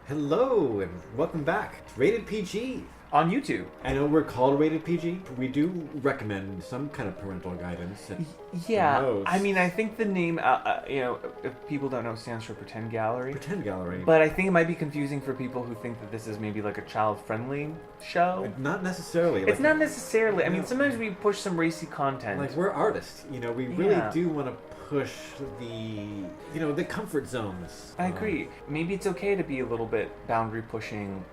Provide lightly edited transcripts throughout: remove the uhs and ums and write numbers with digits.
Hello and welcome back. It's Rated PG. On YouTube. I know we're called Rated PG. We do recommend some kind of parental guidance. Yeah, I mean, I think the name, if people don't know, stands for Pretend Gallery. Pretend Gallery. But I think it might be confusing for people who think that this is maybe like a child-friendly show. Not necessarily. It's not necessarily. I mean, sometimes we push some racy content. Like, we're artists. We really do want to push the comfort zones. I agree. Maybe it's okay to be a little bit boundary pushing,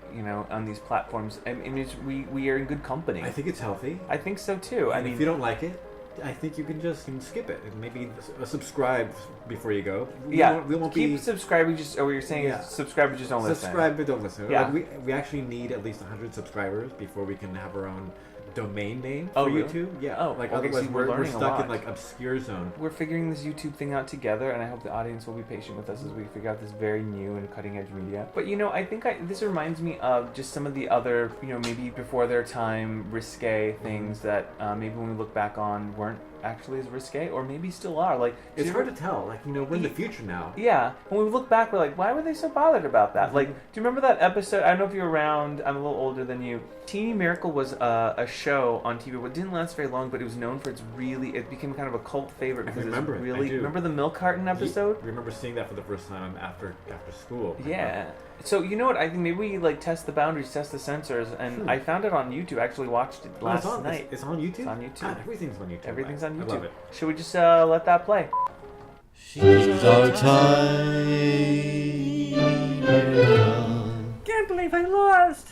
on these platforms. I mean, we are in good company. I think it's healthy. I think so too. And if you don't like it, I think you can just skip it and maybe subscribe before you go. We won't keep subscribing. Just what you're saying is subscribe but just don't listen. Subscribe but don't listen. Yeah. We actually need at least 100 subscribers before we can have our own domain name for really? YouTube. Yeah. Oh, like okay, otherwise we're stuck in like obscure zone. We're figuring this YouTube thing out together, and I hope the audience will be patient with us as we figure out this very new and cutting edge media. But I think this reminds me of just some of the other, maybe before their time risque things that maybe when we look back on weren't actually as risque, or maybe still are. Like, it's hard to tell. Like, we're in the future now. Yeah. When we look back, we're like, why were they so bothered about that? Like, do you remember that episode? I don't know if you're around. I'm a little older than you. Teeny Miracle was a show on TV. It didn't last very long, but it was known for it became kind of a cult favorite because I remember the milk carton episode? I remember seeing that for the first time after school. Yeah. So you know what? I think maybe we test the boundaries, test the censors, and I found it on YouTube. I actually watched it last night. It's on YouTube? It's on YouTube. God, everything's on YouTube. Everything's on YouTube. I love it. Should we just let that play? She's our time. Can't believe I lost.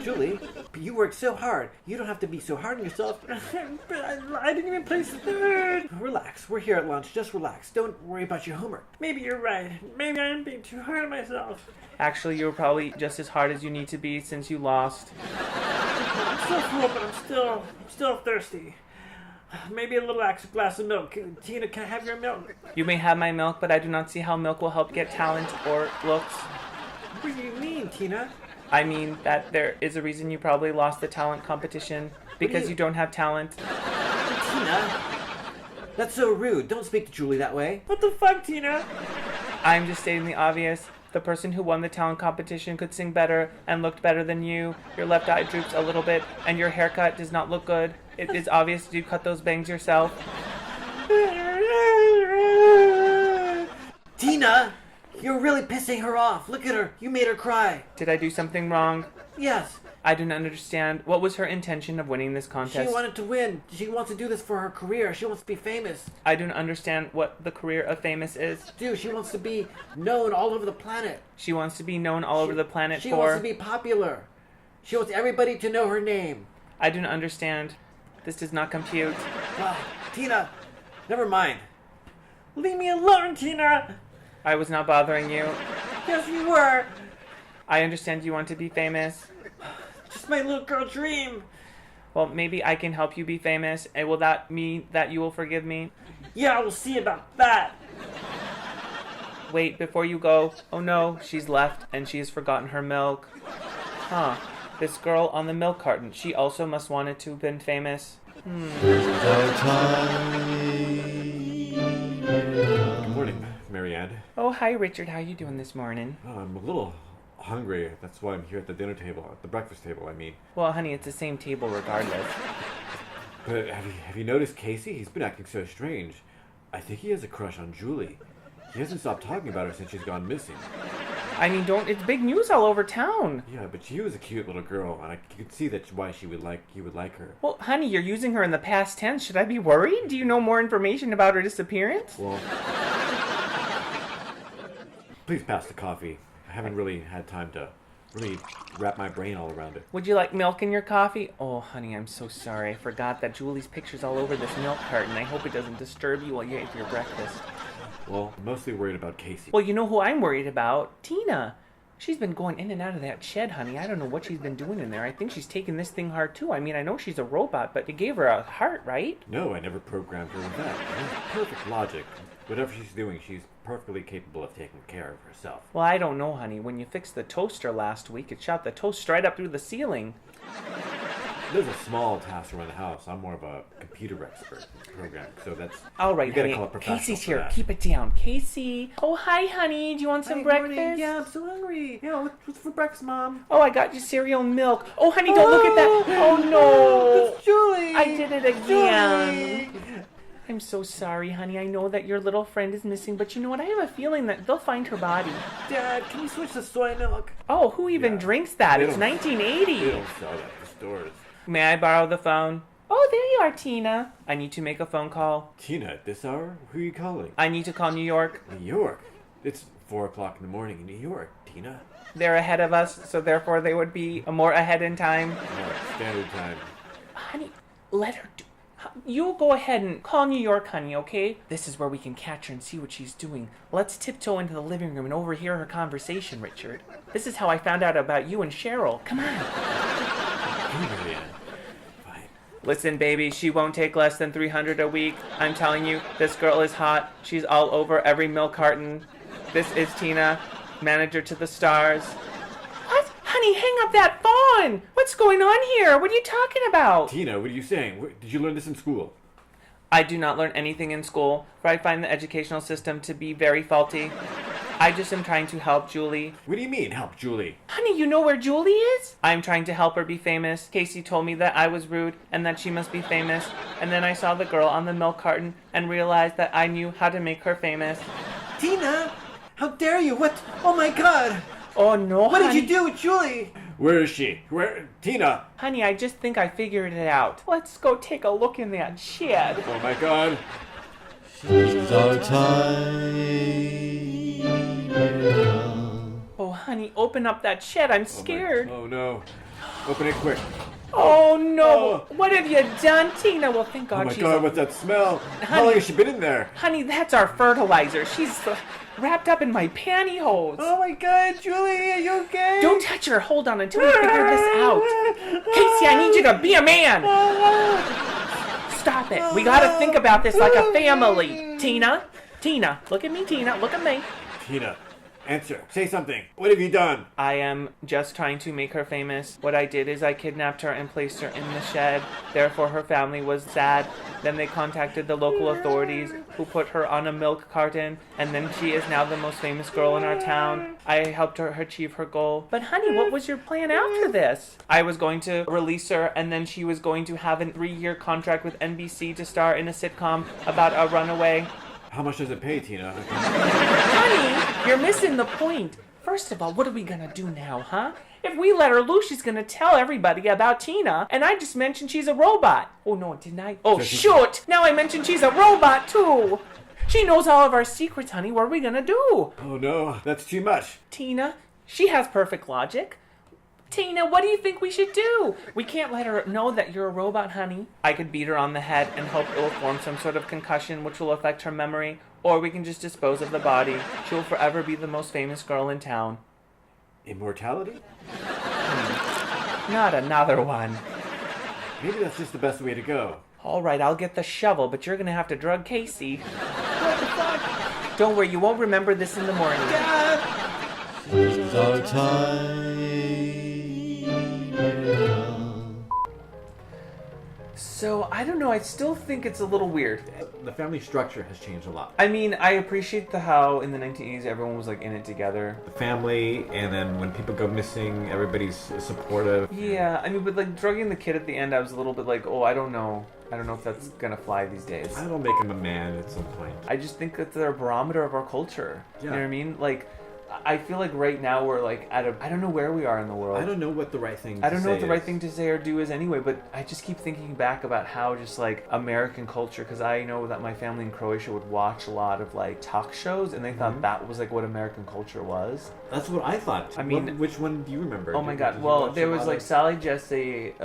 Julie, you worked so hard. You don't have to be so hard on yourself. I didn't even place third. Relax. We're here at lunch. Just relax. Don't worry about your homework. Maybe you're right. Maybe I'm being too hard on myself. Actually, you were probably just as hard as you need to be since you lost. I'm still full, but I'm still thirsty. Maybe a little extra glass of milk. Tina, can I have your milk? You may have my milk, but I do not see how milk will help get talent or looks. What do you mean, Tina? I mean that there is a reason you probably lost the talent competition because you don't have talent. Tina, that's so rude. Don't speak to Julie that way. What the fuck, Tina? I'm just stating the obvious. The person who won the talent competition could sing better and looked better than you. Your left eye droops a little bit, and your haircut does not look good. It is obvious you cut those bangs yourself. Tina, you're really pissing her off. Look at her. You made her cry. Did I do something wrong? Yes. I don't understand. What was her intention of winning this contest? She wanted to win. She wants to do this for her career. She wants to be famous. I don't understand what the career of famous is. Dude, she wants to be known all over the planet. She wants to be known all over the planet She wants to be popular. She wants everybody to know her name. I don't understand. This does not compute. Tina, never mind. Leave me alone, Tina. I was not bothering you. Yes, you were. I understand you want to be famous. Just my little girl dream. Well, maybe I can help you be famous, and will that mean that you will forgive me? Yeah, we'll see about that. Wait, before you go. Oh no, she's left, and she has forgotten her milk. Huh. This girl on the milk carton, she also must wanted to have been famous. Our time. Good morning, Marianne. Oh, hi, Richard. How are you doing this morning? I'm a little hungry. That's why I'm here at the dinner table, at the breakfast table, I mean. Well, honey, it's the same table regardless. But have you noticed Casey? He's been acting so strange. I think he has a crush on Julie. He hasn't stopped talking about her since she's gone missing. I mean, it's big news all over town. Yeah, but she was a cute little girl, and you could see that's why he would like her. Well, honey, you're using her in the past tense. Should I be worried? Do you know more information about her disappearance? Well, please pass the coffee. I haven't really had time to really wrap my brain all around it. Would you like milk in your coffee? Oh, honey, I'm so sorry. I forgot that Julie's picture's all over this milk carton. I hope it doesn't disturb you while you eat your breakfast. Well, I'm mostly worried about Casey. Well, you know who I'm worried about? Tina. She's been going in and out of that shed, honey. I don't know what she's been doing in there. I think she's taking this thing hard, too. I mean, I know she's a robot, but it gave her a heart, right? No, I never programmed her with that. It has perfect logic. Whatever she's doing, she's perfectly capable of taking care of herself. Well, I don't know, honey. When you fixed the toaster last week, it shot the toast right up through the ceiling. There's a small task around the house. I'm more of a computer expert program, so that's... All right, you gotta honey. call a professional Casey's for here. that. Keep it down. Casey. Oh, hi, honey. Do you want some Hi, breakfast? morning. Yeah, I'm so hungry. Yeah, what's for breakfast, Mom? Oh, I got you cereal and milk. Oh, honey, don't look at that. Oh, no. It's Julie. I did it again. Julie. I'm so sorry, honey. I know that your little friend is missing, but you know what? I have a feeling that they'll find her body. Dad, can you switch to soy milk? Oh, who even Yeah. drinks that? They It's don't- 1980. They don't sell that at the stores. May I borrow the phone? Oh, there you are, Tina. I need to make a phone call. Tina, at this hour? Who are you calling? I need to call New York. New York? It's 4 o'clock in the morning in New York, Tina. They're ahead of us, so therefore they would be more ahead in time. No, standard time. Honey, let her do... You go ahead and call New York, honey, okay? This is where we can catch her and see what she's doing. Let's tiptoe into the living room and overhear her conversation, Richard. This is how I found out about you and Cheryl. Come on. Hey, Marianne. Fine. Listen, baby, she won't take less than $300 a week. I'm telling you, this girl is hot. She's all over every milk carton. This is Tina, manager to the stars. What? Honey, hang up that phone! What's going on here? What are you talking about? Tina, what are you saying? Did you learn this in school? I do not learn anything in school, for I find the educational system to be very faulty. I just am trying to help Julie. What do you mean, help Julie? Honey, you know where Julie is? I am trying to help her be famous. Casey told me that I was rude and that she must be famous. And then I saw the girl on the milk carton and realized that I knew how to make her famous. Tina, how dare you? What? Oh my God! Oh no, What honey. did you do with Julie? Where is she? Where? Tina! Honey, I just think I figured it out. Let's go take a look in that shed. Oh my God. She's our tiny girl. Oh, honey, open up that shed. I'm scared. Oh no. Open it quick. Oh no! Oh. What have you done, Tina? Well, thank God Oh my she's... God, what's that smell? How Honey. long has she been in there? Honey, that's our fertilizer. She's wrapped up in my pantyhose. Oh my God, Julie, are you okay? Don't touch her. Hold on until we figure this out. Casey, I need you to be a man. Stop it. We gotta think about this like a family. Tina, look at me, Tina. Look at me. Tina, answer. Say something. What have you done? I am just trying to make her famous. What I did is I kidnapped her and placed her in the shed. Therefore, her family was sad. Then they contacted the local authorities, who put her on a milk carton, and then she is now the most famous girl in our town. I helped her achieve her goal. But honey, what was your plan after this? I was going to release her, and then she was going to have a 3-year contract with NBC to star in a sitcom about a runaway. How much does it pay, Tina? Honey, you're missing the point. First of all, what are we gonna do now, huh? If we let her loose, she's gonna tell everybody about Tina, and I just mentioned she's a robot. Oh no, didn't I? Oh So she- shoot! Now I mentioned she's a robot too. She knows all of our secrets, honey. What are we gonna do? Oh no, that's too much. Tina, she has perfect logic. Tina, what do you think we should do? We can't let her know that you're a robot, honey. I could beat her on the head and hope it will form some sort of concussion which will affect her memory, or we can just dispose of the body. She will forever be the most famous girl in town. Immortality? Not another one. Maybe that's just the best way to go. All right, I'll get the shovel, but you're gonna have to drug Casey. What the fuck? Don't worry, you won't remember this in the morning. She's our tiny girl. So, I don't know, I still think it's a little weird. The family structure has changed a lot. I mean, I appreciate how in the 1980s everyone was like in it together. The family, and then when people go missing, everybody's supportive. Yeah, I mean, but like drugging the kid at the end, I was a little bit like, oh, I don't know if that's gonna fly these days. That'll make him a man at some point. I just think that they're a barometer of our culture. You know Yeah. what I mean? Like, I feel like right now we're like I don't know where we are in the world. I don't know what the right thing to I don't know what the say right is. thing to say or do is anyway, but I just keep thinking back about how just like American culture, because I know that my family in Croatia would watch a lot of like talk shows, and they thought that was like what American culture was. That's what I thought. I mean- which one do you remember? Oh my Did god, you well, watch there a was lot like of- Sally Jesse,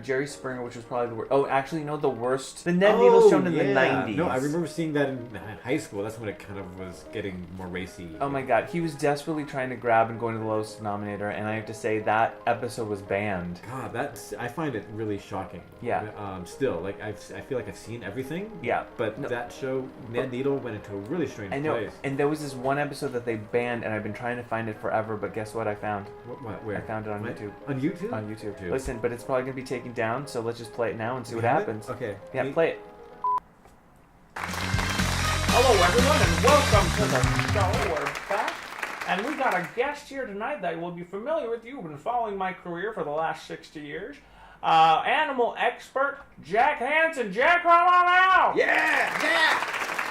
Jerry Springer, which was probably the worst. Oh, actually, no, the worst. The Ned Needles shown in the 90s. No, I remember seeing that in high school. That's when it kind of was getting more racy. Oh my god, he was desperately trying to grab and going to the lowest denominator, and I have to say that episode was banned. God, I find it really shocking. Yeah. Still, like I feel like I've seen everything. Yeah. But that show, Man Needle, went into a really strange I know. place. And there was this one episode that they banned, and I've been trying to find it forever. But guess what? I found. What? Where? I found it on YouTube. On YouTube? On YouTube. Dude. Listen, but it's probably gonna be taken down. So let's just play it now and see what have it? happens. Okay. Yeah, play it. Hello, everyone, and welcome to the show. We're back, and we got a guest here tonight that will be familiar with. You've been following my career for the last 60 years. Animal expert Jack Hansen. Jack, come on out! Yeah!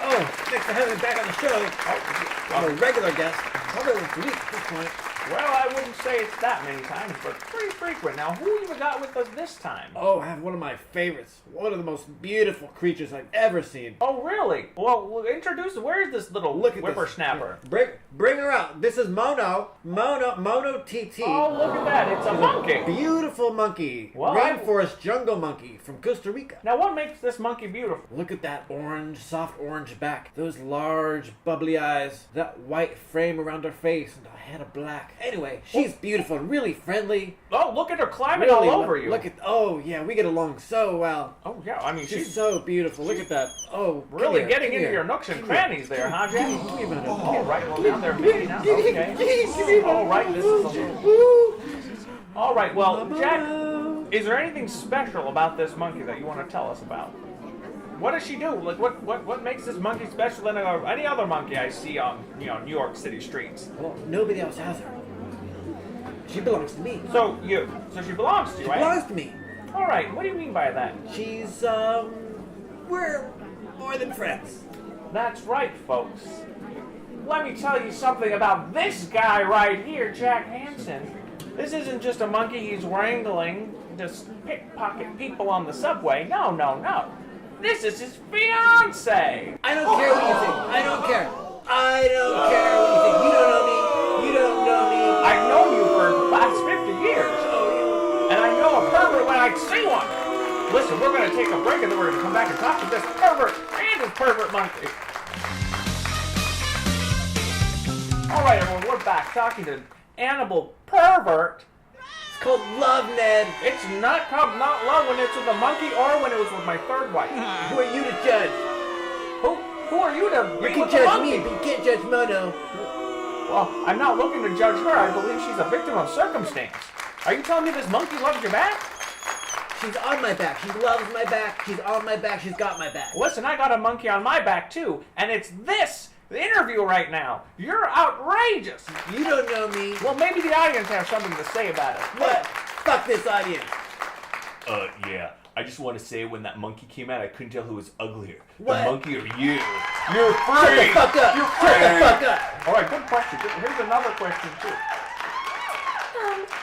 Oh, thanks for having me back on the show. I'm a regular guest. Probably once a week at this point. Well, I wouldn't say it's that many times, but pretty frequent. Now, who you got with us this time? Oh, I have one of my favorites. One of the most beautiful creatures I've ever seen. Oh, really? Well, introduce. Where is this little Look at whippersnapper? this. Bring her out. This is Mono TT. Oh, look at that. It's a monkey. Beautiful monkey. Well, Rainforest jungle monkey from Costa Rica. Now, what makes this monkey beautiful? Look at that orange, soft orange back. Those large, bubbly eyes. That white frame around her face and a head of black. Anyway, she's beautiful, really friendly. Oh, look at her climbing Really, all over you. Oh yeah, we get along so well. Oh, yeah, I mean, She's so beautiful. Look at that. Oh, really come getting here, into come your here. nooks and crannies there, huh, Jack? Give me a minute. All right, well, now they're maybe now. Give me Okay. a minute. All right, this is a little... Woo. All right, well, Jack, is there anything special about this monkey that you want to tell us about? What does she do? Like, what makes this monkey special than any other monkey I see on, New York City streets? Well, nobody else has her. She belongs to me. So she belongs to you, She right? belongs to me. All right, what do you mean by that? She's, we're more than friends. That's right, folks. Let me tell you something about this guy right here, Jack Hansen. This isn't just a monkey he's wrangling to pickpocket people on the subway. No. This is his fiancée. I don't care what you think. I don't care. I don't care what you think. You don't know me. You don't know me. I've known you for the last 50 years. And I know a pervert when I see one. Listen, we're going to take a break and then we're going to come back and talk to this pervert and his pervert monkey. All right, everyone, we're back talking to Animal Pervert. It's called love, Ned. It's not called not love when it's with a monkey or when it was with my third wife. Who are you to judge? Who are you to You be can with a judge monkey? me, but you can't judge Mono. Well, I'm not looking to judge her. I believe she's a victim of circumstance. Are you telling me this monkey loves your back? She's on my back. She loves my back. She's on my back. She's got my back. Listen, I got a monkey on my back too, and it's this interview right now. You're outrageous. You don't know me. Well, maybe the audience has something to say about it. What? Fuck this audience. Yeah. I just want to say when that monkey came out, I couldn't tell who was uglier. What? The monkey or you? You're Shut free! the fuck up. You're Shut the free! fuck up. All right, good question. Here's another question too.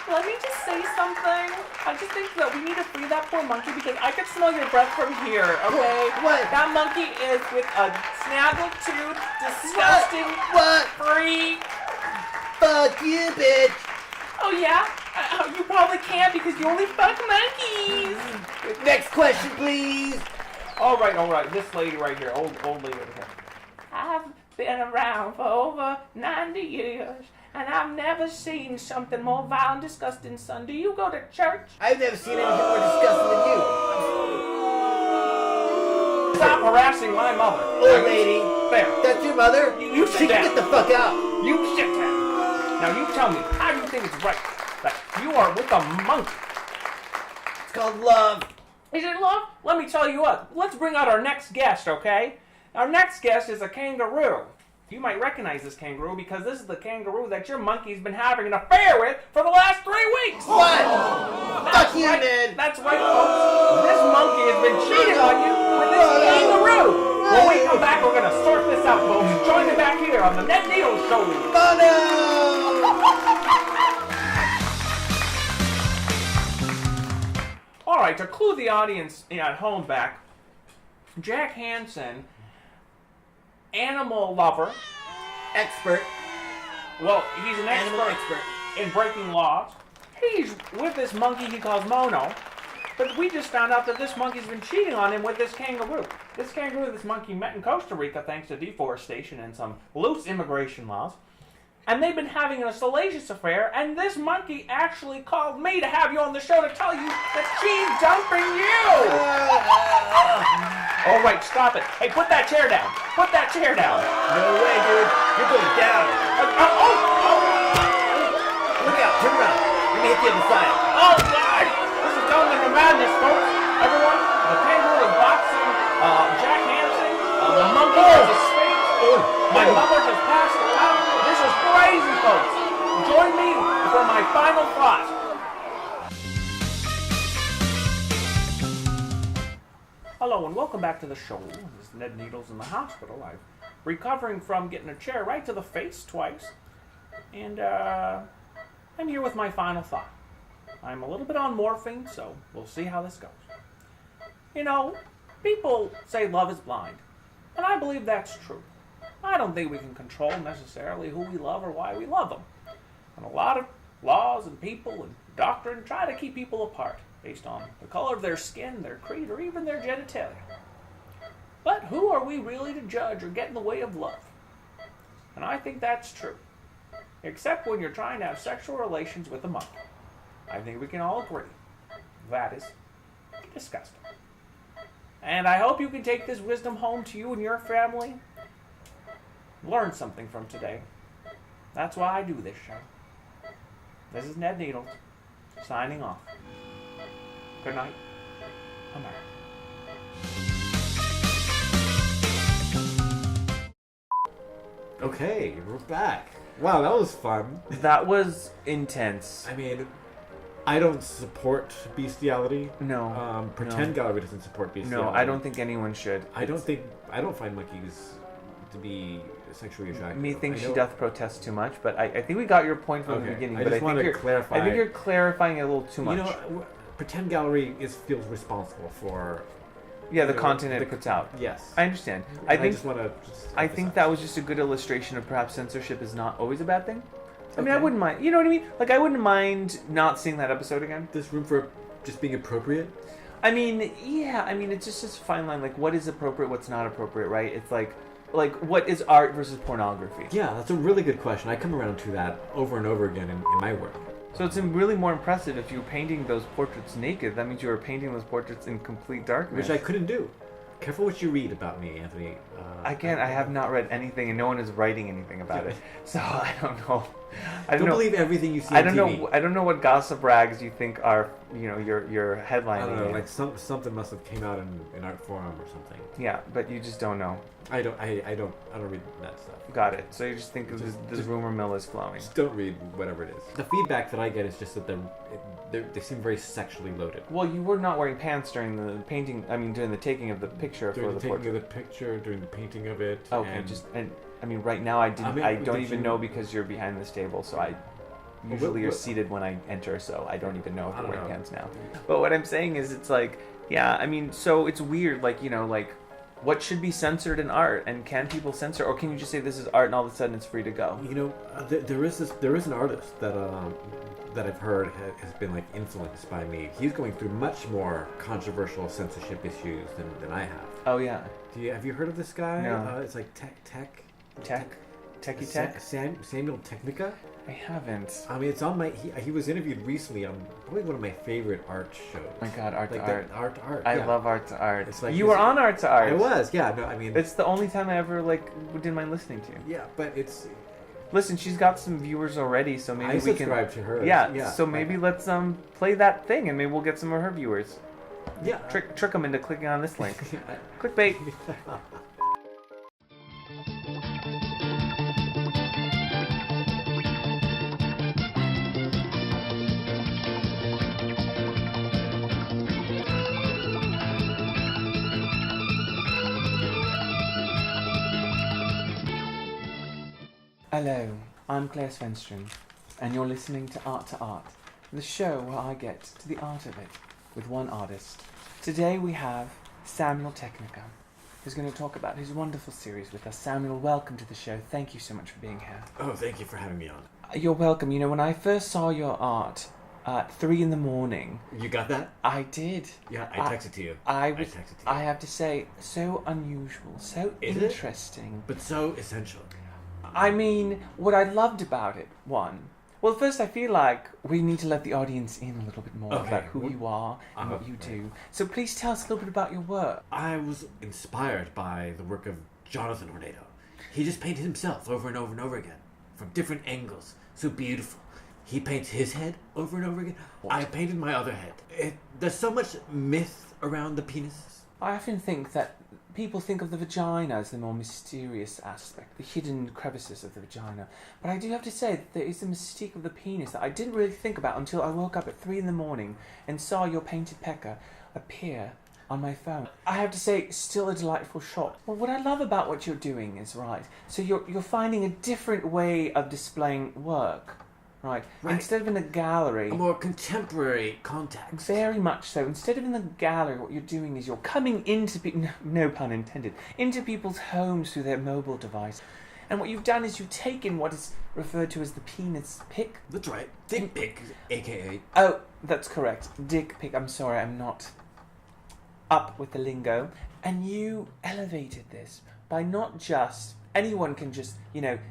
Let me just say something. I just think that we need to free that poor monkey because I can smell your breath from here, okay? What? That monkey is with a snaggle-tooth, disgusting, What? freak. Fuck you, bitch. Oh, yeah? You probably can't because you only fuck monkeys. Next question, please. All right. This lady right here, old lady over here. I've been around for over 90 years, and I've never seen something more vile and disgusting, son. Do you go to church? I've never seen anything more disgusting than you. Stop harassing my mother. Old lady. There. That's your mother? You sit She can down. get the fuck out. You sit down. Now you tell me, how do you think it's right that you are with a monkey? It's called love. Is it love? Let me tell you what. Let's bring out our next guest, okay? Our next guest is a kangaroo. You might recognize this kangaroo because this is the kangaroo that your monkey's been having an affair with for the last 3 weeks. What? That's Fuck you, right. Ned. That's right, folks. This monkey has been cheating on you with this kangaroo. When we come back, we're going to sort this out, folks. Join me back here on the Ned Needle Show. Mono! All right, to clue the audience at home back, Jack Hansen, animal lover. Expert. Well, he's an Animal expert expert. in breaking laws. He's with this monkey he calls Mono. But we just found out that this monkey's been cheating on him with this kangaroo. This monkey met in Costa Rica thanks to deforestation and some loose immigration laws. and they've been having a salacious affair, and this monkey actually called me to have you on the show to tell you that she's dumping you! All right, stop it. Hey, put that chair down. Put that chair down. No way, dude. You're going down. Look out. Turn around. Let me hit the other side. Oh, God! This is going into madness, folks. Everyone, the kangaroo is boxing Jack Hansen. The monkey has a sphinx. My mother has passed out. This is crazy, folks. Join me for my final thought. Hello and welcome back to the show. This is Ned Needles in the hospital. I'm recovering from getting a chair right to the face twice. And I'm here with my final thought. I'm a little bit on morphine, so we'll see how this goes. You know, people say love is blind, and I believe that's true. I don't think we can control necessarily who we love or why we love them. And a lot of laws and people and doctrine try to keep people apart based on the color of their skin, their creed, or even their genitalia. But who are we really to judge or get in the way of love? And I think that's true. Except when you're trying to have sexual relations with a monkey. I think we can all agree that is disgusting. And I hope you can take this wisdom home to you and your family. Learn something from today. That's why I do this show. This is Ned Needles, signing off. Good night, America. Okay, we're back. Wow, that was fun. That was intense. I mean, I don't support bestiality. No. Pretend no. gallery doesn't support bestiality. No, I don't think anyone should. I don't find monkeys to be sexually attractive. Methinks she doth protest too much, but I think we got your point from the beginning. I just want to clarify. I think you're clarifying it a little too much. You know, pretend gallery feels responsible for. Yeah, the content it puts out. Yes. I understand. I just want to. I think that was just a good illustration of perhaps censorship is not always a bad thing. I mean, Okay. I wouldn't mind. You know what I mean? Like, I wouldn't mind not seeing that episode again. There's room for just being appropriate. I mean, yeah. I mean, it's just this fine line. Like, what is appropriate? What's not appropriate? Right? It's like what is art versus pornography? Yeah, that's a really good question. I come around to that over and over again in my work. So it's really more impressive if you're painting those portraits naked. That means you were painting those portraits in complete darkness. Which I couldn't do. Careful what you read about me, Anthony. Again, I have not read anything, and no one is writing anything about it. So I don't know. I don't know. believe everything you see I on don't TV. know. I don't know what gossip rags you think are, your headlining. I don't know. Like something must have came out in Art Forum or something. Yeah, but you just don't know. I don't read that stuff. Got it. So you just think this rumor mill is flowing. Just don't read whatever it is. The feedback that I get is just that they seem very sexually loaded. Well, you were not wearing pants during the painting. I mean, during the taking of the picture During for the the taking portrait. of the picture, during the painting of it. Okay, I mean, right now I don't did even you- know because you're behind this table, so I usually you're seated when I enter, so I don't even know if I you're don't wearing know. pants now. But what I'm saying is, it's like, yeah, I mean, so it's weird, like, what should be censored in art, and can people censor, or can you just say this is art and all of a sudden it's free to go? There is an artist that I've heard has been like influenced by me. He's going through much more controversial censorship issues than I have. Oh yeah, Have you heard of this guy? No. It's like Techie Tech. Samuel Technica. I haven't. I mean, it's on my. He was interviewed recently on probably one of my favorite art shows. Oh my God, art like to art. Art to art. I yeah. love art to art. It's like you were on art to art. I was, yeah. No, I mean, It's the only time I ever didn't mind listening to. yeah, but it's. Listen, she's got some viewers already, so maybe I we can subscribe to her. Yeah, so maybe let's play that thing, and maybe we'll get some of her viewers. Yeah. Trick them into clicking on this link. Clickbait. Hello, I'm Claire Svenström, and you're listening to Art, the show where I get to the art of it with one artist. Today we have Samuel Technica, who's going to talk about his wonderful series with us. Samuel, welcome to the show. Thank you so much for being here. Oh, thank you for having me on. You're welcome. When I first saw your art at 3 a.m, You got that? I did. Yeah, I texted to you. I texted to you. I have to say, so unusual, so Is it? interesting. But so essential. I mean, what I loved about it, well, first I feel like we need to let the audience in a little bit more Okay. about who you are and what you do. So please tell us a little bit about your work. I was inspired by the work of Jonathon Hornedo. He just painted himself over and over and over again, from different angles. So beautiful. He paints his head over and over again. I painted my other head. There's so much myth around the penis. I often think that people think of the vagina as the more mysterious aspect, the hidden crevices of the vagina. But I do have to say that there is a mystique of the penis that I didn't really think about until I woke up at 3 a.m. and saw your painted pecker appear on my phone. I have to say, still a delightful shot. Well, what I love about what you're doing is so you're finding a different way of displaying work. Right. Instead of in a gallery. A more contemporary context. Very much so. Instead of in the gallery, what you're doing is you're coming into no pun intended, into people's homes through their mobile device. And what you've done is you've taken what is referred to as the penis pic. That's right. Dick pic, aka. Oh, that's correct. Dick pic. I'm sorry, I'm not up with the lingo. And you elevated this by not just anyone can just,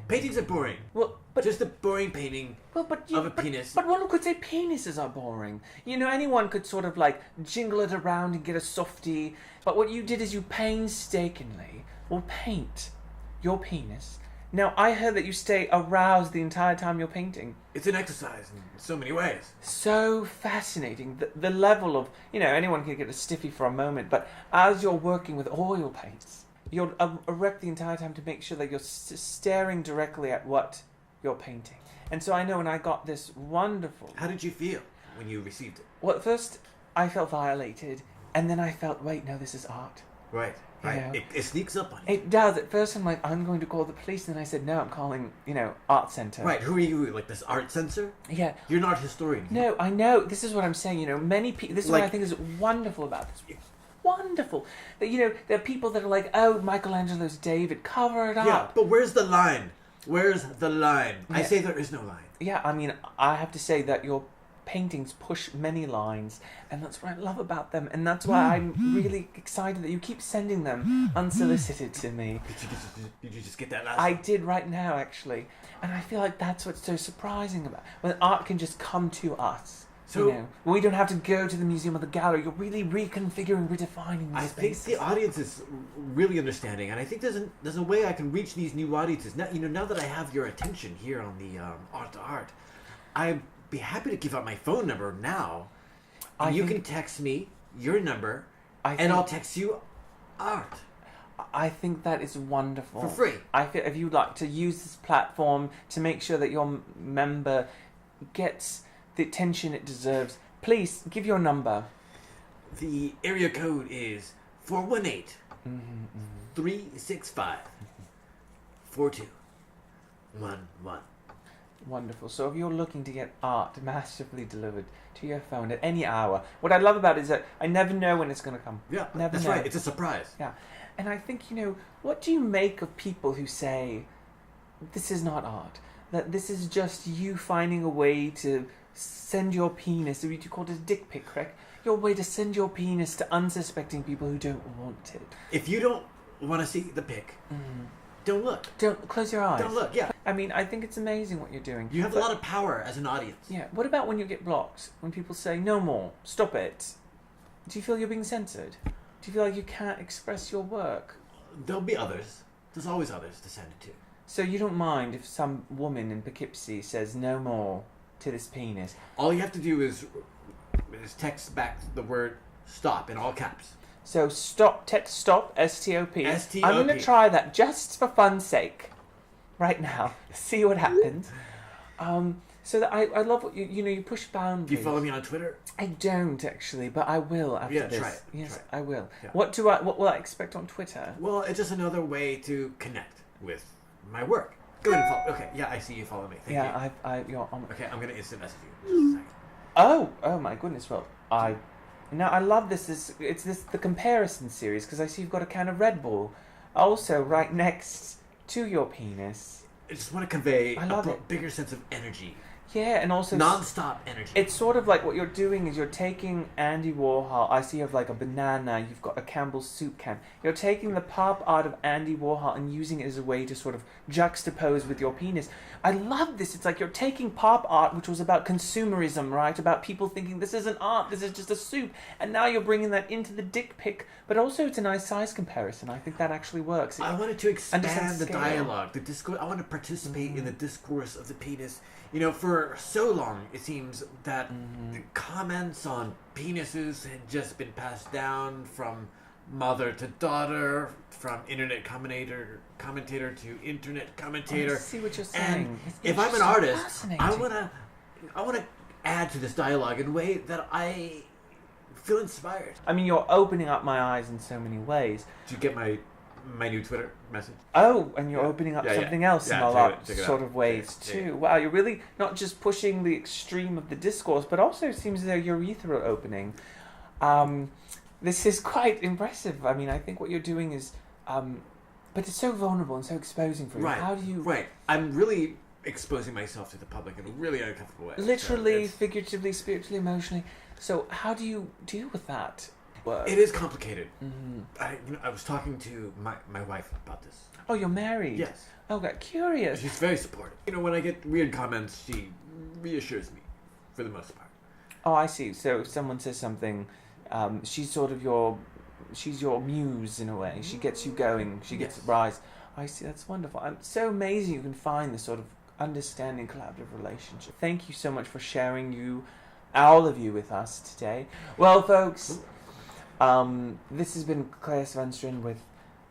Paintings are boring. well, but Just a boring painting of a penis. But one could say penises are boring. Anyone could sort of jingle it around and get a softie. But what you did is you painstakingly will paint your penis. Now, I heard that you stay aroused the entire time you're painting. It's an exercise in so many ways. So fascinating. The level of, anyone can get a stiffy for a moment, but as you're working with oil paints, you're erect the entire time to make sure that you're staring directly at what you're painting. And so I know when I got this wonderful... How did you feel when you received it? Well, at first I felt violated, and then I felt, wait, no, this is art. Right. Yeah. It sneaks up on you. It does. At first I'm like, I'm going to call the police, and then I said, no, I'm calling, art center. Right. Who are you? Like this art censor? Yeah. You're not a historian. No, I know. This is what I'm saying. Many people... This is what I think is wonderful about this. It's wonderful. That, there are people that are like, oh, Michelangelo's David, cover it up. Yeah, but where's the line? Where's the line? Yeah. I say there is no line. Yeah, I mean, I have to say that your paintings push many lines, and that's what I love about them, and that's why I'm really excited that you keep sending them unsolicited to me. Did you just get that last I one? did right now, actually, and I feel like that's what's so surprising about when art can just come to us. So we don't have to go to the museum or the gallery. You're really reconfiguring, redefining these I spaces. think the audience is really understanding, and I think there's a way I can reach these new audiences. Now that I have your attention here on the Art to Art, I'd be happy to give out my phone number now. And you can text me your number, and I'll text you art. I think that is wonderful. For free. I feel if you'd like to use this platform to make sure that your member gets the attention it deserves, please give your number. The area code is 418-365-4211. Wonderful. So if you're looking to get art massively delivered to your phone at any hour, what I love about it is that I never know when it's going to come. Yeah, Never that's know. right. It's a surprise. Yeah. And I think, what do you make of people who say, this is not art, that this is just you finding a way to send your penis, or you call it a dick pic, correct? Your way to send your penis to unsuspecting people who don't want it. If you don't want to see the pic, don't look. Don't close your eyes. Don't look, yeah. I mean, I think it's amazing what you're doing. You have a lot of power as an audience. Yeah. What about when you get blocked? When people say, no more, stop it. Do you feel you're being censored? Do you feel like you can't express your work? There'll be others. There's always others to send it to. So you don't mind if some woman in Poughkeepsie says no more to this penis? All you have to do is text back the word stop in all caps. So stop, stop, S-T-O-P. S-T-O-P. I'm going to try that just for fun's sake right now. See what happens. So that I love what you push boundaries. Do you follow me on Twitter? I don't actually, but I will after this. Try it. Yes, Try it. I will. Yeah. What will I expect on Twitter? Well, it's just another way to connect with my work. Go ahead and follow. Okay, yeah, I see you follow me. Thank you. You're on. Okay, I'm going to instant message you. Just a second. Oh my goodness. Well, I love this. It's the comparison series because I see you've got a can of Red Bull, also right next to your penis. I just want to convey I love a it. bigger sense of energy. Yeah, and also non-stop energy. it's sort of like what you're doing is you're taking Andy Warhol. I see you have like a banana. You've got a Campbell's soup can. You're taking the pop art of Andy Warhol and using it as a way to sort of juxtapose with your penis. I love this. It's like you're taking pop art, which was about consumerism, right? About people thinking this isn't art, this is just a soup. And now you're bringing that into the dick pic. But also it's a nice size comparison. I think that actually works. I wanted to expand the scale. dialogue, the discourse. I want to participate in the discourse of the penis. You know, for so long, it seems that the comments on penises had just been passed down from mother to daughter, from internet commentator to internet commentator. I see what you're saying. And It's if I'm an so artist, fascinating. I wanna add to this dialogue in a way that I feel inspired. I mean, you're opening up my eyes in so many ways. Did you get my new Twitter message? Oh, and you're opening up something else in a lot check it sort out. of ways Yeah, too. yeah. Wow, you're really not just pushing the extreme of the discourse, but also it seems as though your urethra opening. This is quite impressive. I mean, I think what you're doing is, but it's so vulnerable and so exposing for you. Right. How do you I'm really exposing myself to the public in a really uncomfortable way. literally, So figuratively, spiritually, emotionally? So how do you deal with that? it is complicated. Mm-hmm. I was talking to my wife about this. Oh, you're married? Yes. Oh, got curious. She's very supportive. You know, when I get weird comments, she reassures me, for the most part. Oh, I see. So if someone says something, she's sort of she's your muse in a way. She gets you going. She gets Yes. rise. I see. That's wonderful. It's so amazing you can find this sort of understanding, collaborative relationship. Thank you so much for sharing all of you with us today. Well, folks, this has been Claes Venstrin with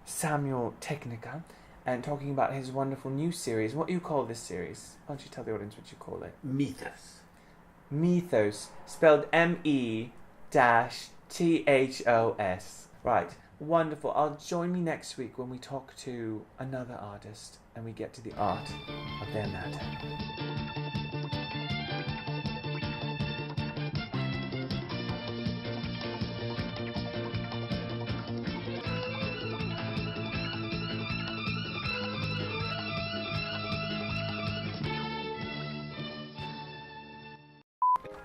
Samuel Technica and talking about his wonderful new series. What do you call this series? Why don't you tell the audience what you call it? Mythos. Mythos, spelled METHOS. Right, wonderful. Join me next week when we talk to another artist and we get to the art of their matter.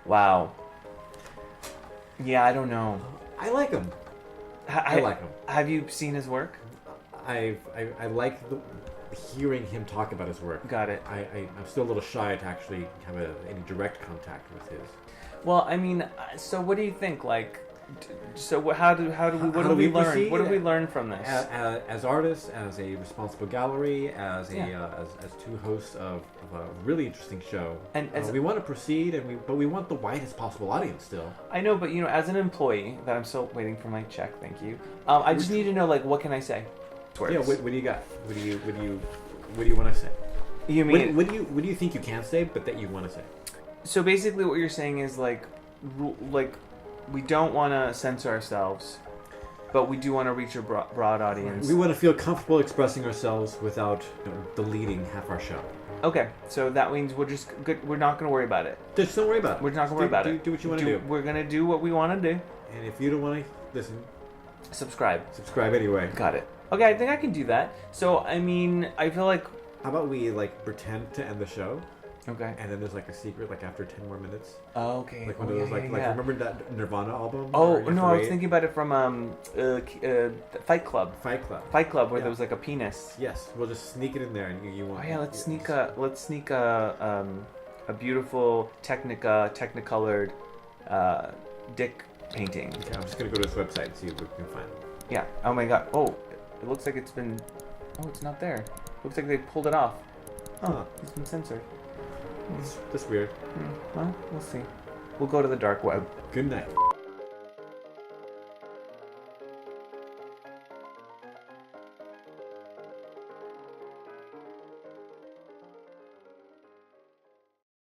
Wow. Yeah, I don't know. I like him. I like him. Have you seen his work? I like hearing him talk about his work. Got it. I'm still a little shy to actually have any direct contact with his. Well, I mean, so what do you think? Like, so how do we learn? proceed? What do we learn from this? As artists, as a responsible gallery, as two hosts of a really interesting show, And as- we want to proceed, but we want the widest possible audience still. I know, but as an employee, that I'm still waiting for my check. Thank you. I just need to know, like, what can I say? Yeah, what do you got? What do you want to say? You mean What do you think you can say, but that you want to say? so? Basically, what you're saying is like we don't want to censor ourselves, but we do want to reach a broad audience. We want to feel comfortable expressing ourselves without deleting half our show. Okay, so that means we're just good. We're not going to worry about it. Just don't worry about it. We're not going to worry about it. Do what you want to do. We're going to do what we want to do. And if you don't want to listen, Subscribe. anyway. Got it. Okay, I think I can do that. So, I mean, I feel like... How about we pretend to end the show, Okay. and then there's a secret after 10 more minutes, Okay. like one of those remember that Nirvana album? Oh, where you have no, to I was wait? thinking about it from Fight Club. Fight Club. Fight Club, where Yeah. there was like a penis. Yes, we'll just sneak it in there, and you Oh want. yeah, let's sneak a beautiful technicolored dick painting. Okay, I'm just gonna go to this website and see if we can find it. Yeah. Oh my god. Oh, it looks like it's been. Oh, it's not there. Looks like they pulled it off. Huh. It's been censored. That's weird. Well, we'll see. We'll go to the dark web. Good night.